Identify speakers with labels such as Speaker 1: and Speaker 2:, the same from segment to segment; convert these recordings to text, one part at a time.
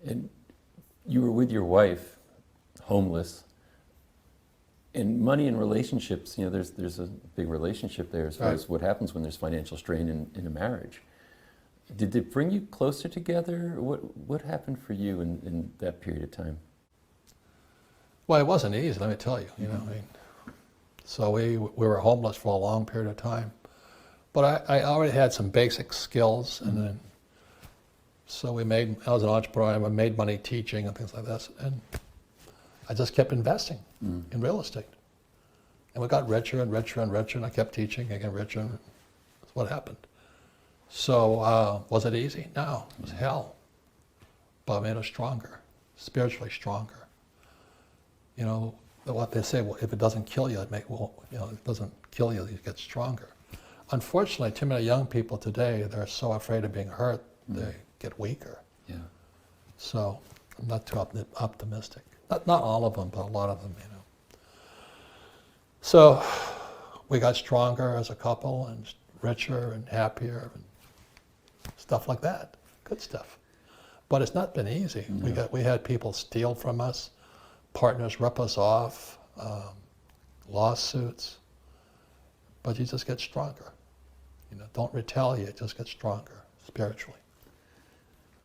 Speaker 1: And you were with your wife, homeless, and money and relationships, there's a big relationship there as far as what happens when there's financial strain in a marriage. Did it bring you closer together? What happened for you in that period of time?
Speaker 2: Well, it wasn't easy, let me tell you. So we were homeless for a long period of time, but I already had some basic skills, and then so I was an entrepreneur, I made money teaching and things like this, and I just kept investing in real estate. And we got richer and richer and richer, and I kept teaching, I got richer, and that's what happened. So was it easy? No, it was hell, but it made us stronger, spiritually stronger. What they say, well, if it doesn't kill you, it doesn't kill you, you get stronger. Unfortunately, too many young people today, they're so afraid of being hurt, they get weaker.
Speaker 1: Yeah.
Speaker 2: So I'm not too optimistic. Not all of them, but a lot of them, So we got stronger as a couple and richer and happier and stuff like that. Good stuff. But it's not been easy. No. We had people steal from us, partners rip us off, lawsuits. But you just get stronger. Don't retaliate, just get stronger spiritually.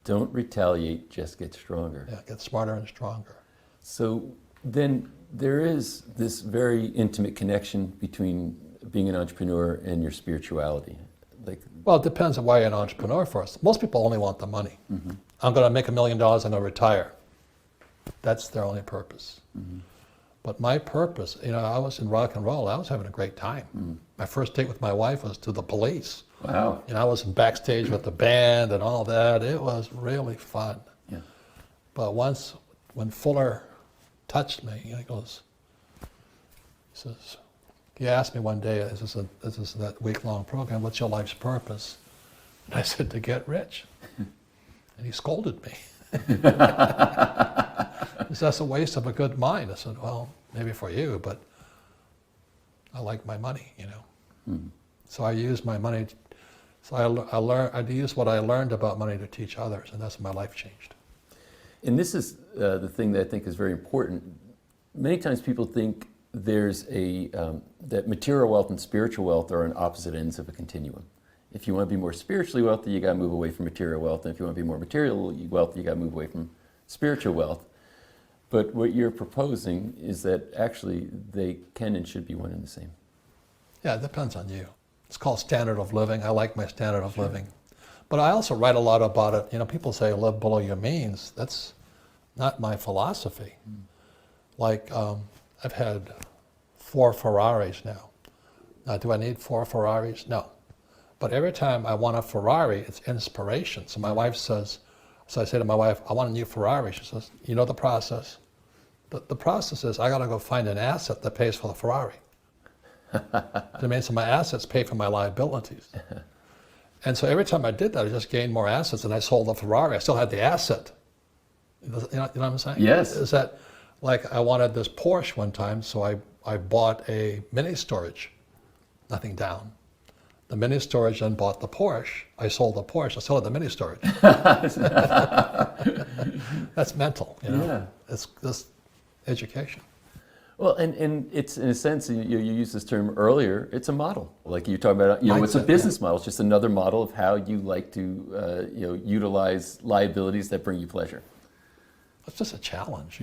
Speaker 1: Don't retaliate, just get stronger.
Speaker 2: Yeah, get smarter and stronger.
Speaker 1: So then there is this very intimate connection between being an entrepreneur and your spirituality.
Speaker 2: Well, it depends on why you're an entrepreneur first. Most people only want the money. Mm-hmm. I'm going to make $1 million, I'm going to retire. That's their only purpose. Mm-hmm. But my purpose, I was in rock and roll. I was having a great time. Mm. My first date with my wife was to the Police.
Speaker 1: Wow.
Speaker 2: I was backstage with the band and all that. It was really fun.
Speaker 1: Yeah.
Speaker 2: But when Fuller touched me, he says, he asked me one day, this is that week-long program, what's your life's purpose? And I said, to get rich. And he scolded me. He said, that's a waste of a good mind. I said, well, maybe for you, but I like my money, So I use my money. So I use what I learned about money to teach others, and that's when my life changed.
Speaker 1: And this is the thing that I think is very important. Many times people think there's that material wealth and spiritual wealth are on opposite ends of a continuum. If you want to be more spiritually wealthy, you got to move away from material wealth. And if you want to be more material wealthy, you got to move away from spiritual wealth. But what you're proposing is that actually they can and should be one and the same.
Speaker 2: Yeah, it depends on you. It's called standard of living. I like my standard of living. But I also write a lot about it. People say live below your means. That's not my philosophy. I've had 4 Ferraris now. Now, do I need 4 Ferraris? No. But every time I want a Ferrari, it's inspiration. So my wife says, I say to my wife, I want a new Ferrari. She says, you know the process? The process is I got to go find an asset that pays for the Ferrari. So my assets pay for my liabilities. And so every time I did that, I just gained more assets, and I sold the Ferrari. I still had the asset. You know what I'm saying?
Speaker 1: Yes.
Speaker 2: Is that, I wanted this Porsche one time, so I bought a mini storage, nothing down. The mini storage then bought the Porsche. I sold the Porsche. I still had the mini storage. That's mental,
Speaker 1: Yeah.
Speaker 2: It's just education.
Speaker 1: Well, and it's, in a sense, you used this term earlier, it's a model. Like you talk about, it's a business model. It's just another model of how you like to, utilize liabilities that bring you pleasure.
Speaker 2: It's just a challenge,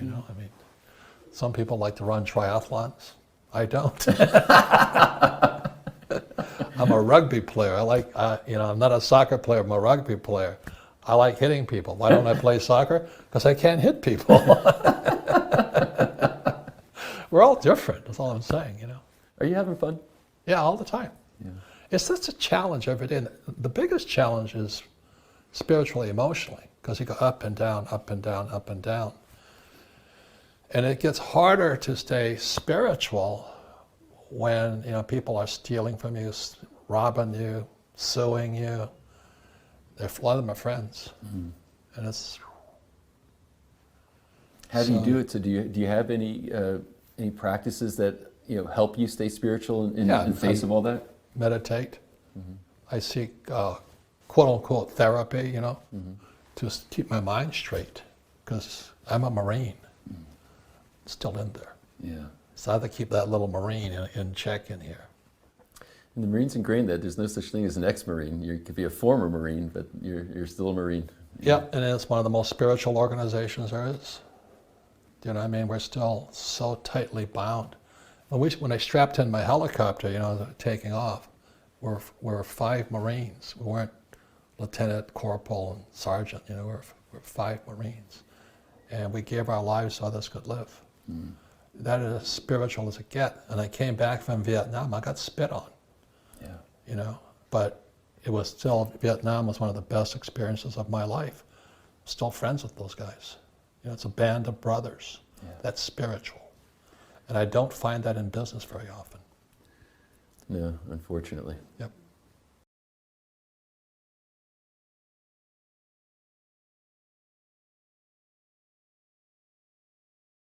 Speaker 2: some people like to run triathlons. I don't. I'm a rugby player. I'm not a soccer player, I'm a rugby player. I like hitting people. Why don't I play soccer? Because I can't hit people. We're all different, that's all I'm saying,
Speaker 1: Are you having fun?
Speaker 2: Yeah, all the time.
Speaker 1: Yeah.
Speaker 2: It's such a challenge every day. And the biggest challenge is spiritually, emotionally, because you go up and down, up and down, up and down. And it gets harder to stay spiritual when people are stealing from you, robbing you, suing you. A lot of them are friends, and it's.
Speaker 1: How do you do it? So do you have any practices that help you stay spiritual in the face of all that?
Speaker 2: Meditate. Mm-hmm. I seek quote unquote therapy, to keep my mind straight. because I'm a Marine, still in there.
Speaker 1: Yeah.
Speaker 2: So I have to keep that little Marine in check in here.
Speaker 1: And the Marine's ingrained that there's no such thing as an ex-Marine. You could be a former Marine, but you're still a Marine.
Speaker 2: Yep, and it's one of the most spiritual organizations there is. Do you know what I mean? We're still so tightly bound. When I strapped in my helicopter, taking off, we're 5 Marines. We weren't lieutenant, corporal, and sergeant. We're 5 Marines, and we gave our lives so others could live. That is as spiritual as it gets. And I came back from Vietnam. I got spit on.
Speaker 1: Yeah.
Speaker 2: But it was still, Vietnam was one of the best experiences of my life. Still friends with those guys. It's a band of brothers.
Speaker 1: Yeah.
Speaker 2: That's spiritual. And I don't find that in business very often.
Speaker 1: No, unfortunately.
Speaker 2: Yep.